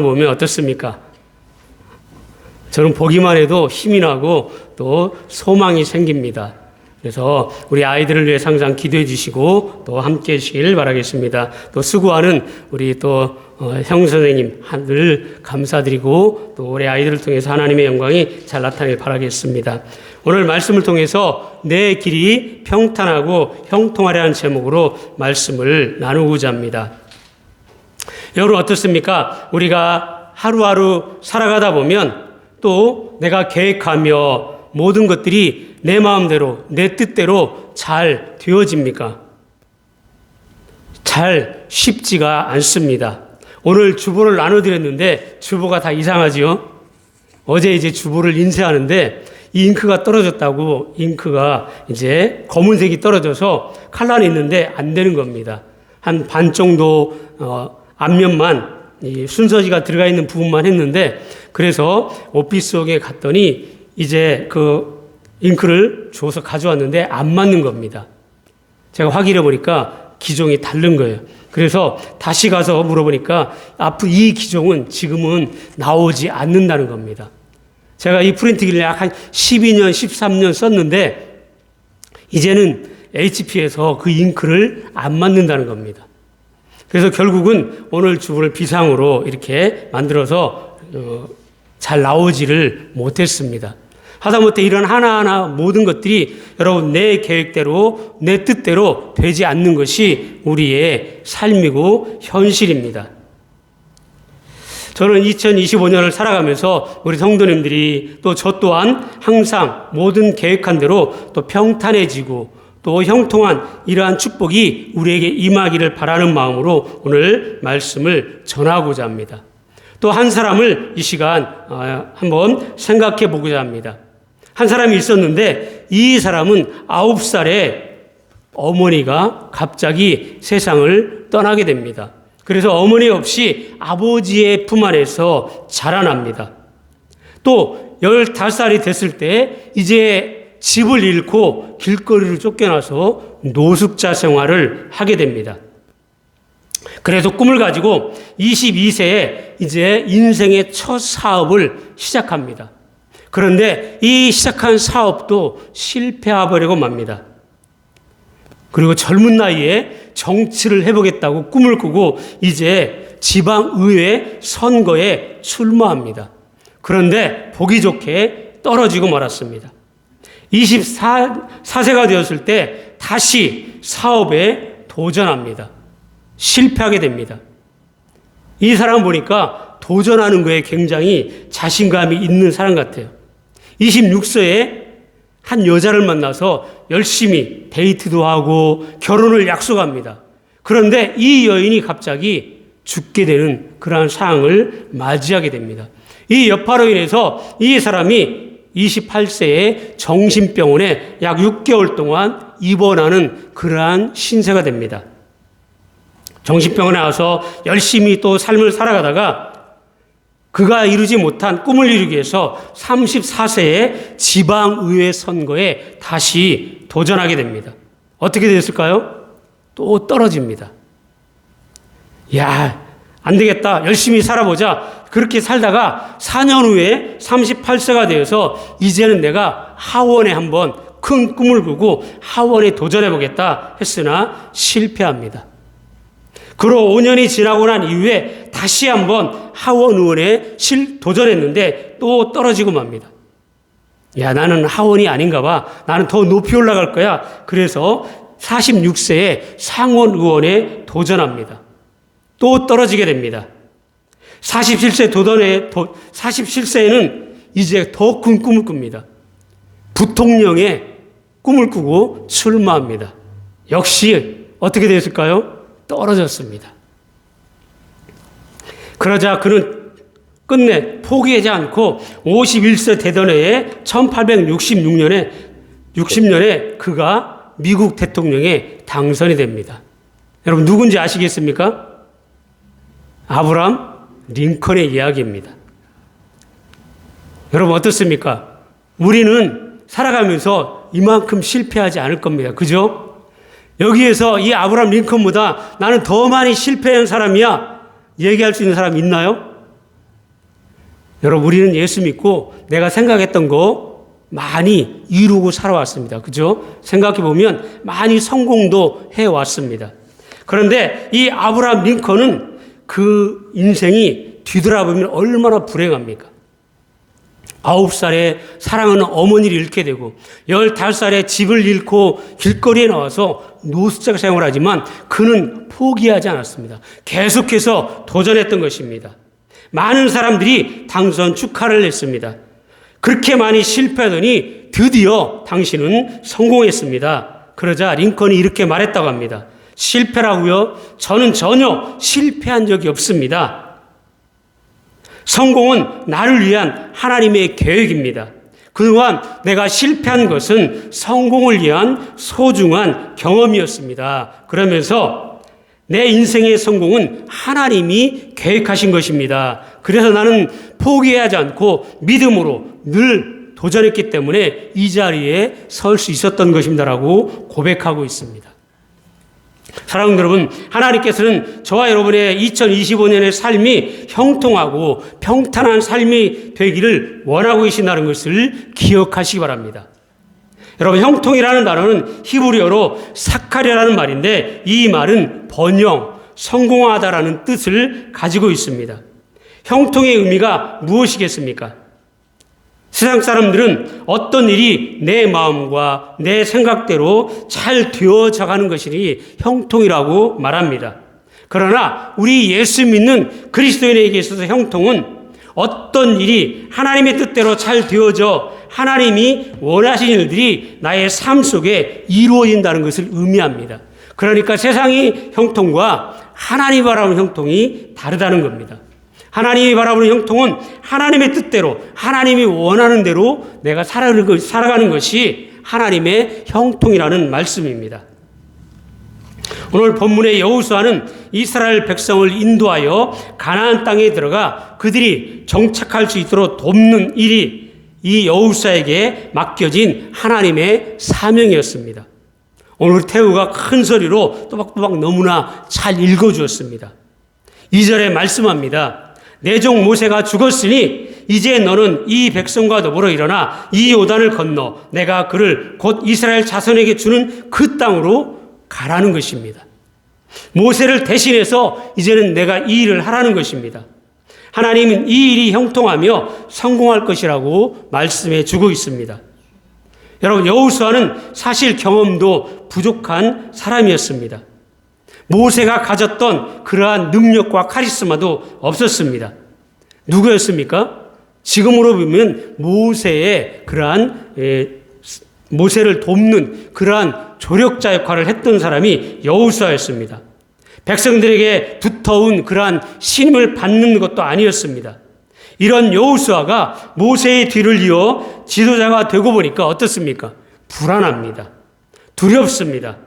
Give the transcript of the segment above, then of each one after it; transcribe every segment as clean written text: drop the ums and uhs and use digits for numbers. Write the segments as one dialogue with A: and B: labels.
A: 보면 어떻습니까? 저는 보기만 해도 힘이 나고 또 소망이 생깁니다. 그래서 우리 아이들을 위해 항상 기도해 주시고 또 함께 하시길 바라겠습니다. 또 수고하는 우리 또 형 선생님 늘 감사드리고 또 우리 아이들을 통해서 하나님의 영광이 잘 나타나길 바라겠습니다. 오늘 말씀을 통해서 내 길이 평탄하고 형통하려는 제목으로 말씀을 나누고자 합니다. 여러분 어떻습니까? 우리가 하루하루 살아가다 보면 또 내가 계획하며 모든 것들이 내 마음대로 내 뜻대로 잘 되어집니까? 잘 쉽지가 않습니다. 오늘 주보를 나눠드렸는데 주보가 다 이상하지요? 어제 이제 주보를 인쇄하는데 이 잉크가 떨어졌다고 잉크가 이제 검은색이 떨어져서 칼라는 있는데 안 되는 겁니다. 한 반 정도 앞면만 이 순서지가 들어가 있는 부분만 했는데 그래서 오피스옥에 갔더니 이제 그 잉크를 주워서 가져왔는데 안 맞는 겁니다. 제가 확인해 보니까 기종이 다른 거예요. 그래서 다시 가서 물어보니까 앞으로 이 기종은 지금은 나오지 않는다는 겁니다. 제가 이 프린트기를 약 한 12년, 13년 썼는데 이제는 HP에서 그 잉크를 안 맞는다는 겁니다. 그래서 결국은 오늘 주보를 비상으로 이렇게 만들어서 잘 나오지를 못했습니다. 하다못해 이런 하나하나 모든 것들이 여러분 내 계획대로 내 뜻대로 되지 않는 것이 우리의 삶이고 현실입니다. 저는 2025년을 살아가면서 우리 성도님들이 또 저 또한 항상 모든 계획한 대로 또 평탄해지고 또 형통한 이러한 축복이 우리에게 임하기를 바라는 마음으로 오늘 말씀을 전하고자 합니다. 또 한 사람을 이 시간 한번 생각해 보고자 합니다. 한 사람이 있었는데 이 사람은 9살에 어머니가 갑자기 세상을 떠나게 됩니다. 그래서 어머니 없이 아버지의 품 안에서 자라납니다. 또 15살이 됐을 때 이제 집을 잃고 길거리로 쫓겨나서 노숙자 생활을 하게 됩니다. 그래서 꿈을 가지고 22세에 이제 인생의 첫 사업을 시작합니다. 그런데 이 시작한 사업도 실패해버리고 맙니다. 그리고 젊은 나이에 정치를 해보겠다고 꿈을 꾸고 이제 지방의회 선거에 출마합니다. 그런데 보기 좋게 떨어지고 말았습니다. 24세가 되었을 때 다시 사업에 도전합니다. 실패하게 됩니다. 이 사람 보니까 도전하는 거에 굉장히 자신감이 있는 사람 같아요. 26세에 한 여자를 만나서 열심히 데이트도 하고 결혼을 약속합니다. 그런데 이 여인이 갑자기 죽게 되는 그러한 상황을 맞이하게 됩니다. 이 여파로 인해서 이 사람이 28세에 정신병원에 약 6개월 동안 입원하는 그러한 신세가 됩니다. 정신병원에 와서 열심히 또 삶을 살아가다가 그가 이루지 못한 꿈을 이루기 위해서 34세에 지방의회 선거에 다시 도전하게 됩니다. 어떻게 됐을까요? 또 떨어집니다. 야, 안 되겠다. 열심히 살아보자. 그렇게 살다가 4년 후에 38세가 되어서 이제는 내가 하원에 한번 큰 꿈을 꾸고 하원에 도전해보겠다 했으나 실패합니다. 그로 5년이 지나고 난 이후에 다시 한번 하원 의원에 도전했는데 또 떨어지고 맙니다. 야, 나는 하원이 아닌가 봐. 나는 더 높이 올라갈 거야. 그래서 46세에 상원 의원에 도전합니다. 또 떨어지게 됩니다. 47세에는 이제 더 큰 꿈을 꿉니다. 부통령의 꿈을 꾸고 출마합니다. 역시 어떻게 됐을까요? 떨어졌습니다. 그러자 그는 끝내 포기하지 않고 51세 되던 해에 1860년에 그가 미국 대통령에 당선이 됩니다. 여러분 누군지 아시겠습니까? 아브라함 링컨의 이야기입니다. 여러분 어떻습니까? 우리는 살아가면서 이만큼 실패하지 않을 겁니다. 그죠? 여기에서 이 아브라함 링컨보다 나는 더 많이 실패한 사람이야 얘기할 수 있는 사람 있나요? 여러분, 우리는 예수 믿고 내가 생각했던 거 많이 이루고 살아왔습니다. 그죠? 생각해 보면 많이 성공도 해왔습니다. 그런데 이 아브라함 링컨은 그 인생이 뒤돌아보면 얼마나 불행합니까? 9살에 사랑하는 어머니를 잃게 되고 15살에 집을 잃고 길거리에 나와서 노숙자 생활을 하지만 그는 포기하지 않았습니다. 계속해서 도전했던 것입니다. 많은 사람들이 당선 축하를 했습니다. 그렇게 많이 실패하더니 드디어 당신은 성공했습니다. 그러자 링컨이 이렇게 말했다고 합니다. 실패라고요? 저는 전혀 실패한 적이 없습니다. 성공은 나를 위한 하나님의 계획입니다. 그동안 내가 실패한 것은 성공을 위한 소중한 경험이었습니다. 그러면서 내 인생의 성공은 하나님이 계획하신 것입니다. 그래서 나는 포기하지 않고 믿음으로 늘 도전했기 때문에 이 자리에 설 수 있었던 것입니다라고 고백하고 있습니다. 사랑하는 여러분, 하나님께서는 저와 여러분의 2025년의 삶이 형통하고 평탄한 삶이 되기를 원하고 계신다는 것을 기억하시기 바랍니다. 여러분, 형통이라는 단어는 히브리어로 사카리라는 말인데 이 말은 번영, 성공하다라는 뜻을 가지고 있습니다. 형통의 의미가 무엇이겠습니까? 세상 사람들은 어떤 일이 내 마음과 내 생각대로 잘 되어져 가는 것이니 형통이라고 말합니다. 그러나 우리 예수 믿는 그리스도인에게 있어서 형통은 어떤 일이 하나님의 뜻대로 잘 되어져 하나님이 원하시는 일들이 나의 삶 속에 이루어진다는 것을 의미합니다. 그러니까 세상의 형통과 하나님이 바라보는 형통이 다르다는 겁니다. 하나님이 바라보는 형통은 하나님의 뜻대로 하나님이 원하는 대로 내가 살아가는 것이 하나님의 형통이라는 말씀입니다. 오늘 본문의 여호수아는 이스라엘 백성을 인도하여 가나안 땅에 들어가 그들이 정착할 수 있도록 돕는 일이 이 여호수아에게 맡겨진 하나님의 사명이었습니다. 오늘 태우가 큰 소리로 또박또박 너무나 잘 읽어주었습니다. 2절에 말씀합니다. 내 종 모세가 죽었으니 이제 너는 이 백성과 더불어 일어나 이 요단을 건너 내가 그를 곧 이스라엘 자손에게 주는 그 땅으로 가라는 것입니다. 모세를 대신해서 이제는 내가 이 일을 하라는 것입니다. 하나님은 이 일이 형통하며 성공할 것이라고 말씀해 주고 있습니다. 여러분, 여호수아는 사실 경험도 부족한 사람이었습니다. 모세가 가졌던 그러한 능력과 카리스마도 없었습니다. 누구였습니까? 지금으로 보면 모세의 그러한 모세를 돕는 그러한 조력자 역할을 했던 사람이 여호수아였습니다. 백성들에게 두터운 그러한 신임을 받는 것도 아니었습니다. 이런 여호수아가 모세의 뒤를 이어 지도자가 되고 보니까 어떻습니까? 불안합니다. 두렵습니다.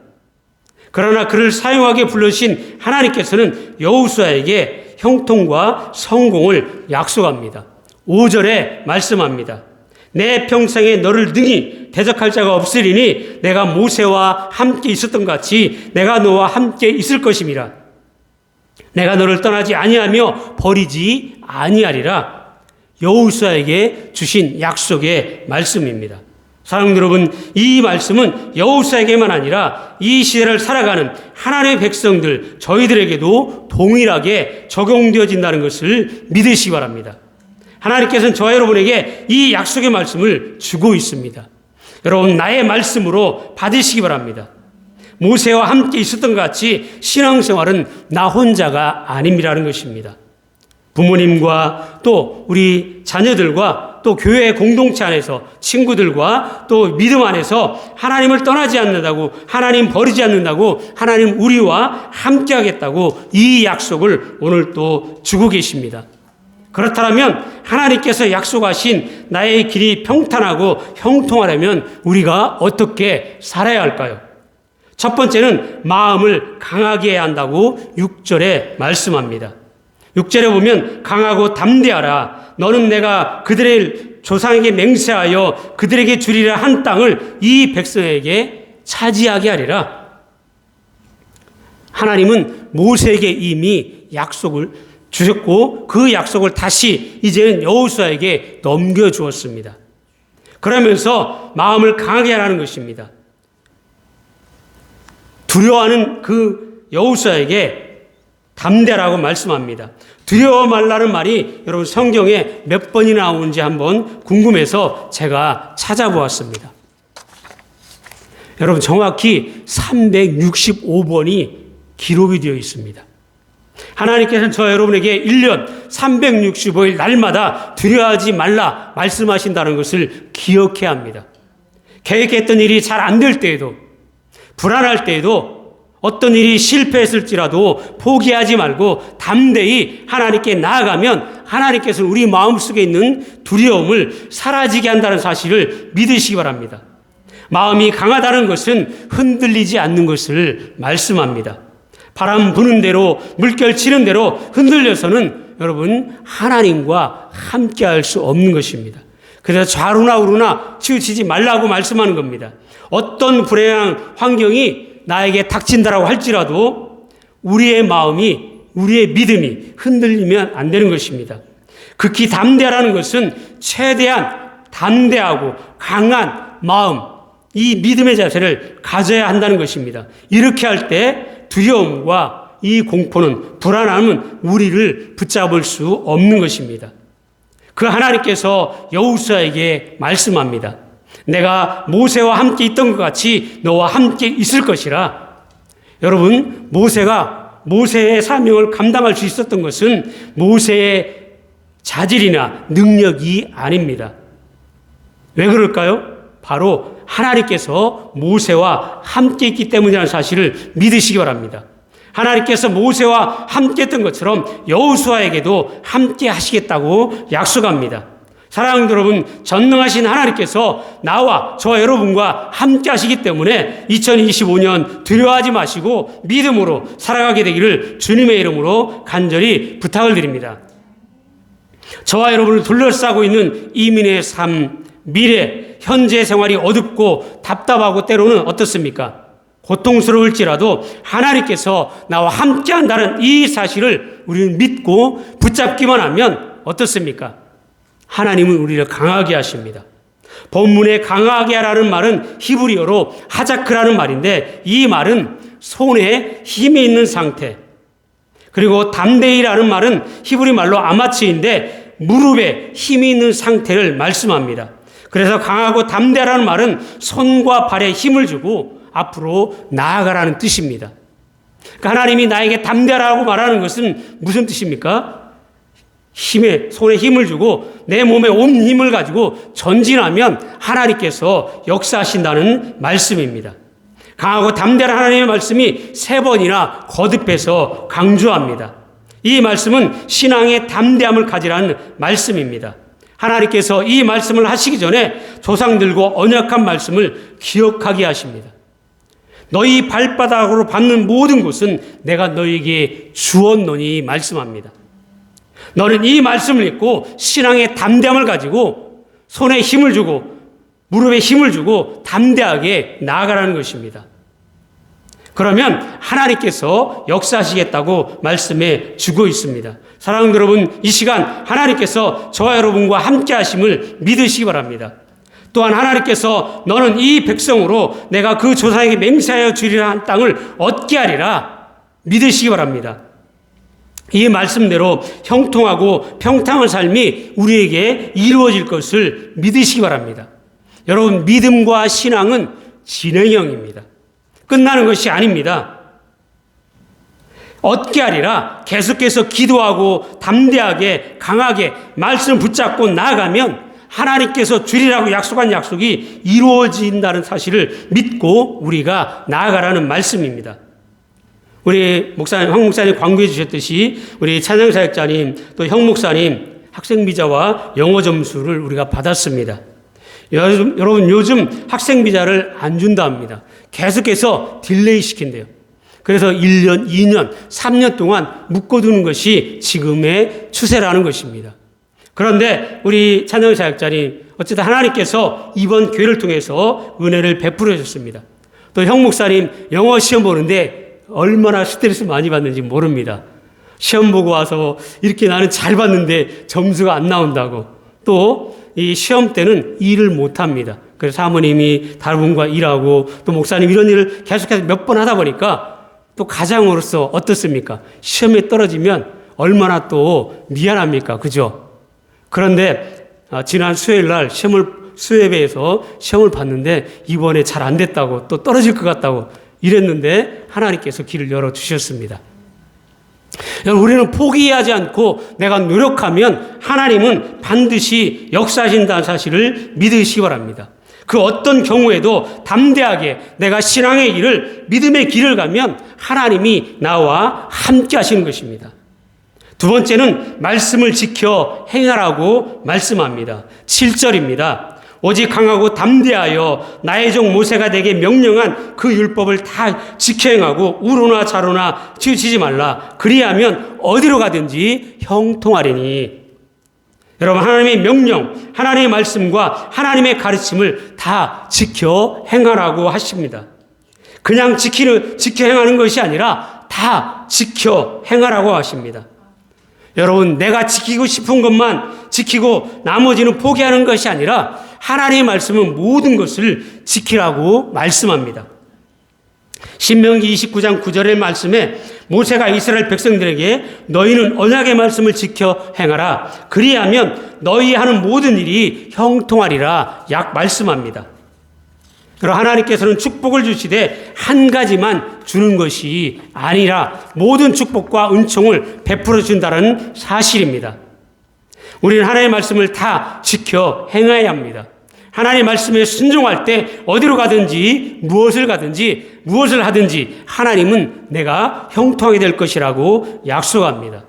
A: 그러나 그를 사용하게 불러주신 하나님께서는 여호수아에게 형통과 성공을 약속합니다. 5절에 말씀합니다. 내 평생에 너를 능히 대적할 자가 없으리니 내가 모세와 함께 있었던 같이 내가 너와 함께 있을 것임이라. 내가 너를 떠나지 아니하며 버리지 아니하리라. 여호수아에게 주신 약속의 말씀입니다. 사랑하는 여러분, 이 말씀은 여호수아에게만 아니라 이 시대를 살아가는 하나님의 백성들, 저희들에게도 동일하게 적용되어진다는 것을 믿으시기 바랍니다. 하나님께서는 저와 여러분에게 이 약속의 말씀을 주고 있습니다. 여러분, 나의 말씀으로 받으시기 바랍니다. 모세와 함께 있었던 것 같이 신앙생활은 나 혼자가 아님이라는 것입니다. 부모님과 또 우리 자녀들과 또 교회 공동체 안에서 친구들과 또 믿음 안에서 하나님을 떠나지 않는다고, 하나님 버리지 않는다고, 하나님 우리와 함께 하겠다고 이 약속을 오늘 또 주고 계십니다. 그렇다면 하나님께서 약속하신 나의 길이 평탄하고 형통하려면 우리가 어떻게 살아야 할까요? 첫 번째는 마음을 강하게 해야 한다고 6절에 말씀합니다. 6절에 보면 강하고 담대하라. 너는 내가 그들의 조상에게 맹세하여 그들에게 주리라 한 땅을 이 백성에게 차지하게 하리라. 하나님은 모세에게 이미 약속을 주셨고 그 약속을 다시 이제는 여호수아에게 넘겨주었습니다. 그러면서 마음을 강하게 하라는 것입니다. 두려워하는 그 여호수아에게 담대라고 말씀합니다. 두려워 말라는 말이 여러분 성경에 몇 번이나 나오는지 한번 궁금해서 제가 찾아보았습니다. 여러분 정확히 365번이 기록이 되어 있습니다. 하나님께서는 저 여러분에게 1년 365일 날마다 두려워하지 말라 말씀하신다는 것을 기억해야 합니다. 계획했던 일이 잘 안 될 때에도, 불안할 때에도, 어떤 일이 실패했을지라도 포기하지 말고 담대히 하나님께 나아가면 하나님께서는 우리 마음속에 있는 두려움을 사라지게 한다는 사실을 믿으시기 바랍니다. 마음이 강하다는 것은 흔들리지 않는 것을 말씀합니다. 바람 부는 대로, 물결 치는 대로 흔들려서는 여러분 하나님과 함께 할 수 없는 것입니다. 그래서 좌로나 우로나 치우치지 말라고 말씀하는 겁니다. 어떤 불행한 환경이 나에게 닥친다라고 할지라도 우리의 마음이, 우리의 믿음이 흔들리면 안 되는 것입니다. 극히 담대하라는 것은 최대한 담대하고 강한 마음, 이 믿음의 자세를 가져야 한다는 것입니다. 이렇게 할 때 두려움과 이 공포는, 불안함은 우리를 붙잡을 수 없는 것입니다. 그 하나님께서 여호수아에게 말씀합니다. 내가 모세와 함께 있던 것 같이 너와 함께 있을 것이라. 여러분, 모세가 모세의 사명을 감당할 수 있었던 것은 모세의 자질이나 능력이 아닙니다. 왜 그럴까요? 바로 하나님께서 모세와 함께 있기 때문이라는 사실을 믿으시기 바랍니다. 하나님께서 모세와 함께 했던 것처럼 여호수아에게도 함께 하시겠다고 약속합니다. 사랑하는 여러분, 전능하신 하나님께서 나와 저 여러분과 함께 하시기 때문에 2025년 두려워하지 마시고 믿음으로 살아가게 되기를 주님의 이름으로 간절히 부탁을 드립니다. 저와 여러분을 둘러싸고 있는 이민의 삶, 미래, 현재 생활이 어둡고 답답하고 때로는 어떻습니까? 고통스러울지라도 하나님께서 나와 함께 한다는 이 사실을 우리는 믿고 붙잡기만 하면 어떻습니까? 하나님은 우리를 강하게 하십니다. 본문에 강하게 하라는 말은 히브리어로 하자크라는 말인데 이 말은 손에 힘이 있는 상태, 그리고 담대히라는 말은 히브리 말로 아마츠인데 무릎에 힘이 있는 상태를 말씀합니다. 그래서 강하고 담대하라는 말은 손과 발에 힘을 주고 앞으로 나아가라는 뜻입니다. 그러니까 하나님이 나에게 담대하라고 말하는 것은 무슨 뜻입니까? 손에 힘을 주고 내 몸에 온 힘을 가지고 전진하면 하나님께서 역사하신다는 말씀입니다. 강하고 담대한 하나님의 말씀이 3번이나 거듭해서 강조합니다. 이 말씀은 신앙의 담대함을 가지라는 말씀입니다. 하나님께서 이 말씀을 하시기 전에 조상들과 언약한 말씀을 기억하게 하십니다. 너희 발바닥으로 밟는 모든 곳은 내가 너희에게 주었노니 말씀합니다. 너는 이 말씀을 읽고 신앙의 담대함을 가지고 손에 힘을 주고 무릎에 힘을 주고 담대하게 나아가라는 것입니다. 그러면 하나님께서 역사하시겠다고 말씀해 주고 있습니다. 사랑하는 여러분, 이 시간 하나님께서 저와 여러분과 함께 하심을 믿으시기 바랍니다. 또한 하나님께서 너는 이 백성으로 내가 그 조상에게 맹세하여 주리라 한 땅을 얻게 하리라 믿으시기 바랍니다. 이 말씀대로 형통하고 평탄한 삶이 우리에게 이루어질 것을 믿으시기 바랍니다. 여러분, 믿음과 신앙은 진행형입니다. 끝나는 것이 아닙니다. 얻게 하리라 계속해서 기도하고 담대하게 강하게 말씀 붙잡고 나아가면 하나님께서 주리라고 약속한 약속이 이루어진다는 사실을 믿고 우리가 나아가라는 말씀입니다. 우리 목사님, 황 목사님 광고해 주셨듯이 우리 찬양사역자님 또 형 목사님 학생비자와 영어 점수를 우리가 받았습니다. 여러분, 요즘 학생비자를 안 준다 합니다. 계속해서 딜레이 시킨대요. 그래서 1년, 2년, 3년 동안 묶어두는 것이 지금의 추세라는 것입니다. 그런데 우리 찬양사역자님, 어쨌든 하나님께서 이번 교회를 통해서 은혜를 베풀어 주셨습니다. 또 형 목사님 영어 시험 보는데 얼마나 스트레스 많이 받는지 모릅니다. 시험 보고 와서 이렇게 나는 잘 봤는데 점수가 안 나온다고. 또 이 시험 때는 일을 못 합니다. 그래서 사모님이 다른 분과 일하고 또 목사님 이런 일을 계속해서 몇 번 하다 보니까 또 가장으로서 어떻습니까? 시험에 떨어지면 얼마나 또 미안합니까? 그죠? 그런데 지난 수요일 날 수협에서 시험을 봤는데 이번에 잘 안 됐다고 또 떨어질 것 같다고 이랬는데 하나님께서 길을 열어주셨습니다. 우리는 포기하지 않고 내가 노력하면 하나님은 반드시 역사하신다는 사실을 믿으시기 바랍니다. 그 어떤 경우에도 담대하게 내가 신앙의 길을, 믿음의 길을 가면 하나님이 나와 함께 하시는 것입니다. 두 번째는 말씀을 지켜 행하라고 말씀합니다. 7절입니다. 오직 강하고 담대하여 나의 종 모세가 내게 명령한 그 율법을 다 지켜 행하고 우로나 좌로나 치우치지 말라. 그리하면 어디로 가든지 형통하리니. 여러분, 하나님의 명령, 하나님의 말씀과 하나님의 가르침을 다 지켜 행하라고 하십니다. 그냥 지켜 행하는 것이 아니라 다 지켜 행하라고 하십니다. 여러분, 내가 지키고 싶은 것만 지키고 나머지는 포기하는 것이 아니라 하나님의 말씀은 모든 것을 지키라고 말씀합니다. 신명기 29장 9절의 말씀에 모세가 이스라엘 백성들에게 너희는 언약의 말씀을 지켜 행하라. 그리하면 너희 하는 모든 일이 형통하리라 약 말씀합니다. 그리고 하나님께서는 축복을 주시되 한 가지만 주는 것이 아니라 모든 축복과 은총을 베풀어 준다는 사실입니다. 우리는 하나님의 말씀을 다 지켜 행해야 합니다. 하나님의 말씀에 순종할 때 어디로 가든지 무엇을 하든지 하나님은 내가 형통하게 될 것이라고 약속합니다.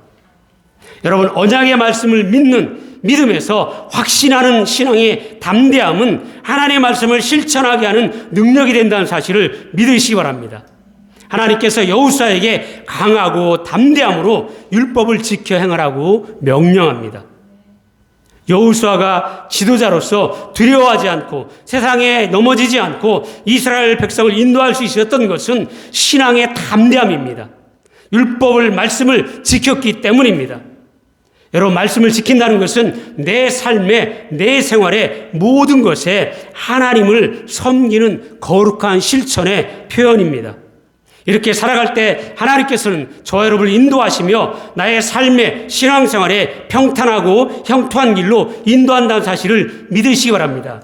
A: 여러분, 언약의 말씀을 믿음에서 확신하는 신앙의 담대함은 하나님의 말씀을 실천하게 하는 능력이 된다는 사실을 믿으시기 바랍니다. 하나님께서 여호수아에게 강하고 담대함으로 율법을 지켜 행하라고 명령합니다. 여호수아가 지도자로서 두려워하지 않고 세상에 넘어지지 않고 이스라엘 백성을 인도할 수 있었던 것은 신앙의 담대함입니다. 율법을, 말씀을 지켰기 때문입니다. 여러분, 말씀을 지킨다는 것은 내 삶에, 내 생활에 모든 것에 하나님을 섬기는 거룩한 실천의 표현입니다. 이렇게 살아갈 때 하나님께서는 저와 여러분을 인도하시며 나의 삶의 신앙생활에 평탄하고 형통한 길로 인도한다는 사실을 믿으시기 바랍니다.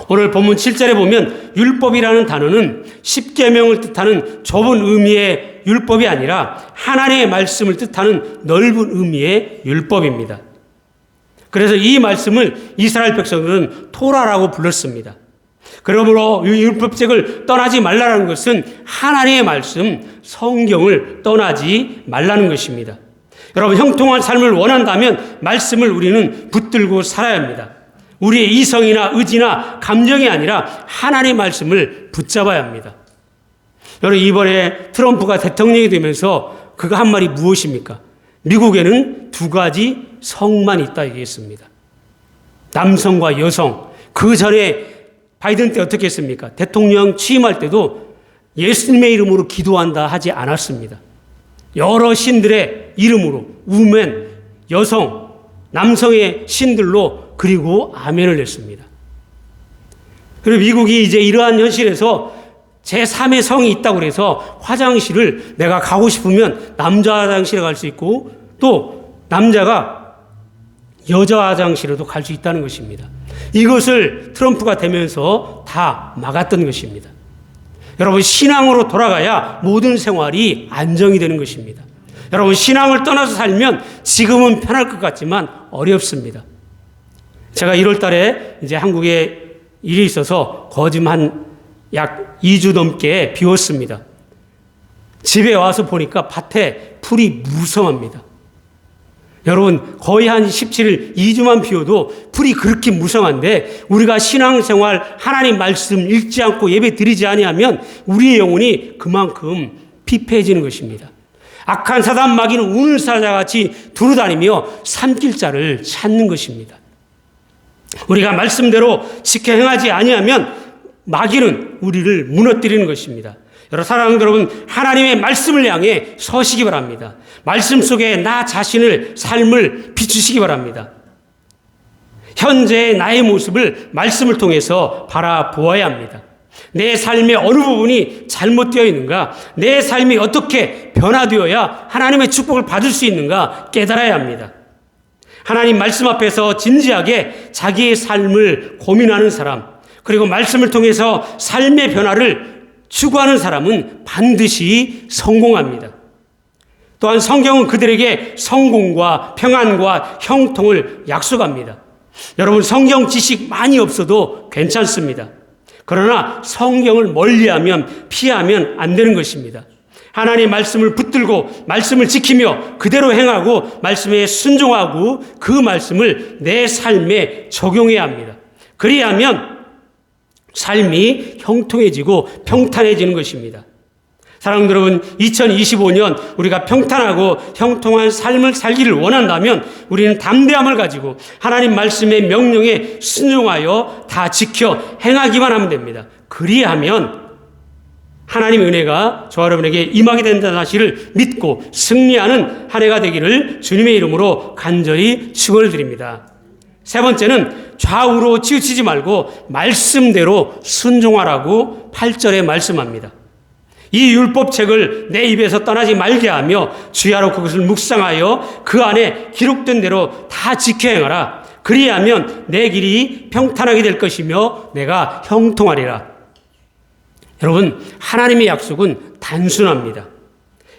A: 오늘 본문 7절에 보면 율법이라는 단어는 십계명을 뜻하는 좁은 의미의 율법이 아니라 하나님의 말씀을 뜻하는 넓은 의미의 율법입니다. 그래서 이 말씀을 이스라엘 백성들은 토라라고 불렀습니다. 그러므로 이 율법책을 떠나지 말라는 것은 하나님의 말씀, 성경을 떠나지 말라는 것입니다. 여러분, 형통한 삶을 원한다면 말씀을 우리는 붙들고 살아야 합니다. 우리의 이성이나 의지나 감정이 아니라 하나님의 말씀을 붙잡아야 합니다. 여러분, 이번에 트럼프가 대통령이 되면서 그가 한 말이 무엇입니까? 미국에는 두 가지 성만 있다 얘기했습니다. 남성과 여성. 그 전에 바이든 때 어떻게 했습니까? 대통령 취임할 때도 예수님의 이름으로 기도한다 하지 않았습니다. 여러 신들의 이름으로 우멘, 여성, 남성의 신들로 그리고 아멘을 냈습니다. 그리고 미국이 이제 이러한 현실에서 제3의 성이 있다고 그래서 화장실을 내가 가고 싶으면 남자 화장실에 갈 수 있고 또 남자가 여자 화장실에도 갈 수 있다는 것입니다. 이것을 트럼프가 되면서 다 막았던 것입니다. 여러분, 신앙으로 돌아가야 모든 생활이 안정이 되는 것입니다. 여러분, 신앙을 떠나서 살면 지금은 편할 것 같지만 어렵습니다. 제가 1월 달에 이제 한국에 일이 있어서 거짐 약 2주 넘게 비웠습니다. 집에 와서 보니까 밭에 풀이 무성합니다. 여러분, 거의 한 17일, 2주만 비워도 풀이 그렇게 무성한데 우리가 신앙생활 하나님 말씀 읽지 않고 예배 드리지 아니하면 우리의 영혼이 그만큼 피폐해지는 것입니다. 악한 사단 마귀는 우는 사자같이 두루다니며 삼킬 자를 찾는 것입니다. 우리가 말씀대로 지켜 행하지 아니하면 마귀는 우리를 무너뜨리는 것입니다. 사랑하는 여러분, 하나님의 말씀을 향해 서시기 바랍니다. 말씀 속에 나 자신을, 삶을 비추시기 바랍니다. 현재의 나의 모습을 말씀을 통해서 바라보아야 합니다. 내 삶의 어느 부분이 잘못되어 있는가, 내 삶이 어떻게 변화되어야 하나님의 축복을 받을 수 있는가 깨달아야 합니다. 하나님 말씀 앞에서 진지하게 자기의 삶을 고민하는 사람, 그리고 말씀을 통해서 삶의 변화를 추구하는 사람은 반드시 성공합니다. 또한 성경은 그들에게 성공과 평안과 형통을 약속합니다. 여러분, 성경 지식 많이 없어도 괜찮습니다. 그러나 성경을 멀리하면, 피하면 안 되는 것입니다. 하나님의 말씀을 붙들고 말씀을 지키며 그대로 행하고 말씀에 순종하고 그 말씀을 내 삶에 적용해야 합니다. 그리하면 삶이 형통해지고 평탄해지는 것입니다. 사랑하는 여러분, 2025년 우리가 평탄하고 형통한 삶을 살기를 원한다면 우리는 담대함을 가지고 하나님 말씀의 명령에 순종하여 다 지켜 행하기만 하면 됩니다. 그리하면 하나님의 은혜가 저와 여러분에게 임하게 된다는 사실을 믿고 승리하는 한 해가 되기를 주님의 이름으로 간절히 축원을 드립니다. 세 번째는 좌우로 치우치지 말고 말씀대로 순종하라고 8절에 말씀합니다. 이 율법책을 내 입에서 떠나지 말게 하며 주야로 그것을 묵상하여 그 안에 기록된 대로 다 지켜 행하라. 그리하면 내 길이 평탄하게 될 것이며 내가 형통하리라. 여러분, 하나님의 약속은 단순합니다.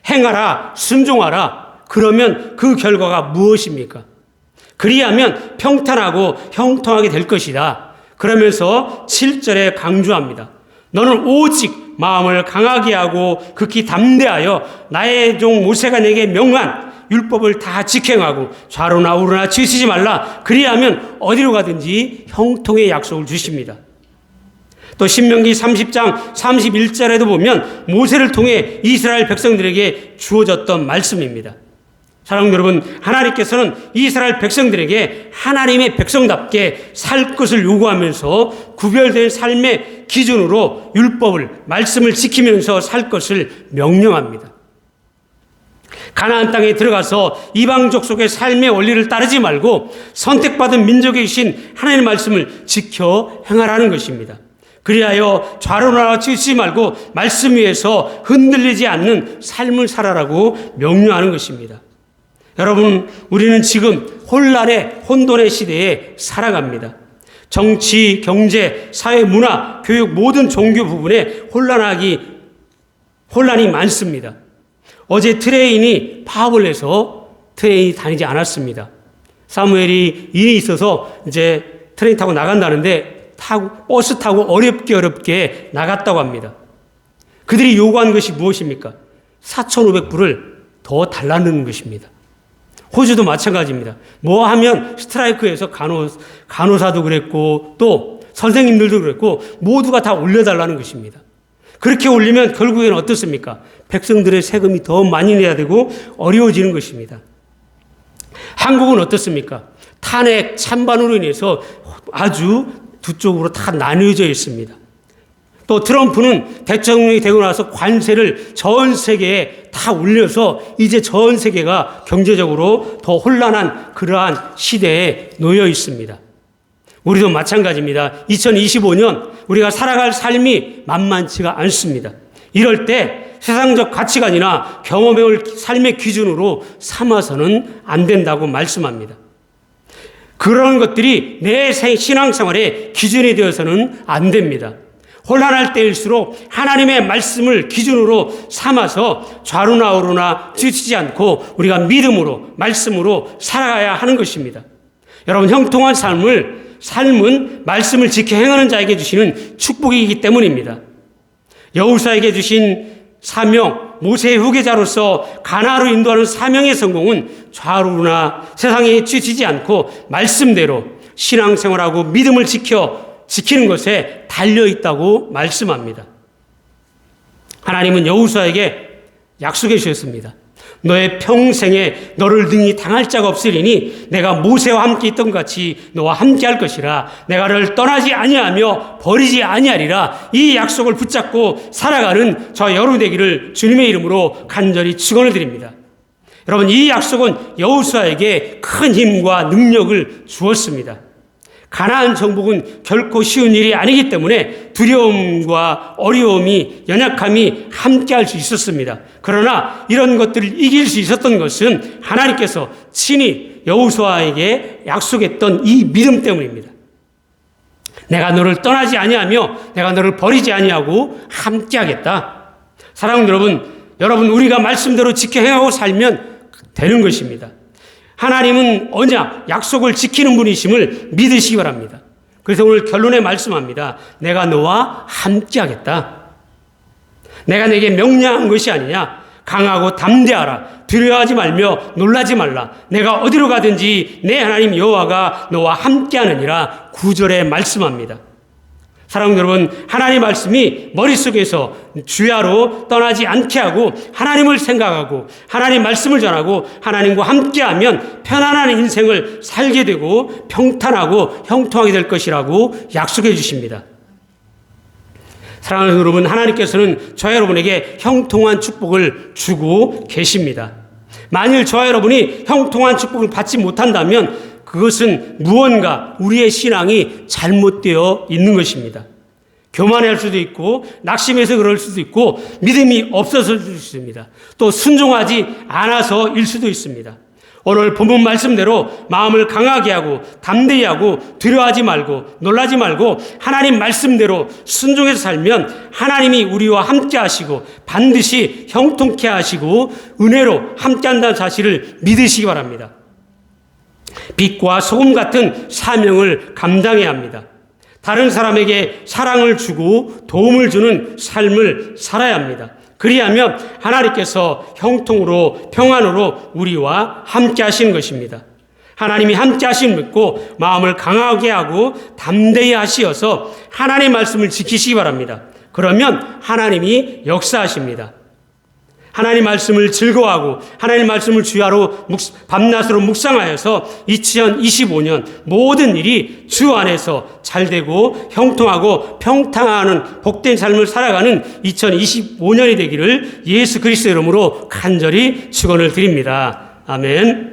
A: 행하라, 순종하라. 그러면 그 결과가 무엇입니까? 그리하면 평탄하고 형통하게 될 것이다. 그러면서 7절에 강조합니다. 너는 오직 마음을 강하게 하고 극히 담대하여 나의 종 모세가 내게 명한 율법을 다 지켜행하고 좌로나 우로나 치우치지 말라. 그리하면 어디로 가든지 형통의 약속을 주십니다. 또 신명기 30장 31절에도 보면 모세를 통해 이스라엘 백성들에게 주어졌던 말씀입니다. 사랑하는 여러분, 하나님께서는 이스라엘 백성들에게 하나님의 백성답게 살 것을 요구하면서 구별된 삶의 기준으로 율법을, 말씀을 지키면서 살 것을 명령합니다. 가나안 땅에 들어가서 이방족 속의 삶의 원리를 따르지 말고 선택받은 민족에 계신 하나님의 말씀을 지켜 행하라는 것입니다. 그리하여 좌로나 치우치지 말고 말씀 위에서 흔들리지 않는 삶을 살아라고 명령하는 것입니다. 여러분, 우리는 지금 혼돈의 시대에 살아갑니다. 정치, 경제, 사회, 문화, 교육 모든 종교 부분에 혼란이 많습니다. 어제 트레인이 파업을 해서 트레인이 다니지 않았습니다. 사무엘이 일이 있어서 이제 트레인 타고 나간다는데 버스 타고 어렵게 나갔다고 합니다. 그들이 요구한 것이 무엇입니까? 4,500불을 더 달라는 것입니다. 호주도 마찬가지입니다. 뭐 하면 스트라이크에서 간호사도 그랬고 또 선생님들도 그랬고 모두가 다 올려달라는 것입니다. 그렇게 올리면 결국에는 어떻습니까? 백성들의 세금이 더 많이 내야 되고 어려워지는 것입니다. 한국은 어떻습니까? 탄핵 찬반으로 인해서 아주 두 쪽으로 다 나뉘어져 있습니다. 또 트럼프는 대통령이 되고 나서 관세를 전 세계에 다 올려서 이제 전 세계가 경제적으로 더 혼란한 그러한 시대에 놓여 있습니다. 우리도 마찬가지입니다. 2025년 우리가 살아갈 삶이 만만치가 않습니다. 이럴 때 세상적 가치관이나 경험해올 삶의 기준으로 삼아서는 안 된다고 말씀합니다. 그런 것들이 내 신앙생활의 기준이 되어서는 안 됩니다. 혼란할 때일수록 하나님의 말씀을 기준으로 삼아서 좌로나 우로나 치우치지 않고 우리가 믿음으로 말씀으로 살아가야 하는 것입니다. 여러분, 형통한 삶은 말씀을 지켜 행하는 자에게 주시는 축복이기 때문입니다. 여호수아에게 주신 사명, 모세의 후계자로서 가나안으로 인도하는 사명의 성공은 좌우로나 세상에 치우치지 않고 말씀대로 신앙생활하고 믿음을 지키는 것에 달려있다고 말씀합니다. 하나님은 여호수아에게 약속해 주셨습니다. 너의 평생에 너를 능히 당할 자가 없으리니 내가 모세와 함께 있던 것 같이 너와 함께 할 것이라. 내가 너를 떠나지 아니하며 버리지 아니하리라. 이 약속을 붙잡고 살아가는 저 여러분 되기를 주님의 이름으로 간절히 축원을 드립니다. 여러분, 이 약속은 여호수아에게 큰 힘과 능력을 주었습니다. 가나안 정복은 결코 쉬운 일이 아니기 때문에 두려움과 어려움이, 연약함이 함께할 수 있었습니다. 그러나 이런 것들을 이길 수 있었던 것은 하나님께서 친히 여호수아에게 약속했던 이 믿음 때문입니다. 내가 너를 떠나지 아니하며 내가 너를 버리지 아니하고 함께하겠다. 사랑하는 여러분, 우리가 말씀대로 지켜 행하고 살면 되는 것입니다. 하나님은 언약, 약속을 지키는 분이심을 믿으시기 바랍니다. 그래서 오늘 결론에 말씀합니다. 내가 너와 함께 하겠다. 내가 내게 명령한 것이 아니냐. 강하고 담대하라. 두려워하지 말며 놀라지 말라. 내가 어디로 가든지 내 하나님 여호와가 너와 함께 하느니라. 9절에 말씀합니다. 사랑하는 여러분, 하나님 말씀이 머릿속에서 주야로 떠나지 않게 하고 하나님을 생각하고 하나님 말씀을 전하고 하나님과 함께하면 편안한 인생을 살게 되고 평탄하고 형통하게 될 것이라고 약속해 주십니다. 사랑하는 여러분, 하나님께서는 저와 여러분에게 형통한 축복을 주고 계십니다. 만일 저와 여러분이 형통한 축복을 받지 못한다면 그것은 무언가 우리의 신앙이 잘못되어 있는 것입니다. 교만할 수도 있고 낙심해서 그럴 수도 있고 믿음이 없어서일 수도 있습니다. 또 순종하지 않아서일 수도 있습니다. 오늘 본문 말씀대로 마음을 강하게 하고 담대히 하고 두려워하지 말고 놀라지 말고 하나님 말씀대로 순종해서 살면 하나님이 우리와 함께 하시고 반드시 형통케 하시고 은혜로 함께 한다는 사실을 믿으시기 바랍니다. 빛과 소금 같은 사명을 감당해야 합니다. 다른 사람에게 사랑을 주고 도움을 주는 삶을 살아야 합니다. 그리하면 하나님께서 형통으로 평안으로 우리와 함께 하시는 것입니다. 하나님이 함께 하심을 믿고 마음을 강하게 하고 담대히 하시어서 하나님의 말씀을 지키시기 바랍니다. 그러면 하나님이 역사하십니다. 하나님 말씀을 즐거워하고 하나님 말씀을 주야로 밤낮으로 묵상하여서 2025년 모든 일이 주 안에서 잘되고 형통하고 평탄하는 복된 삶을 살아가는 2025년이 되기를 예수 그리스도의 이름으로 간절히 축원을 드립니다. 아멘.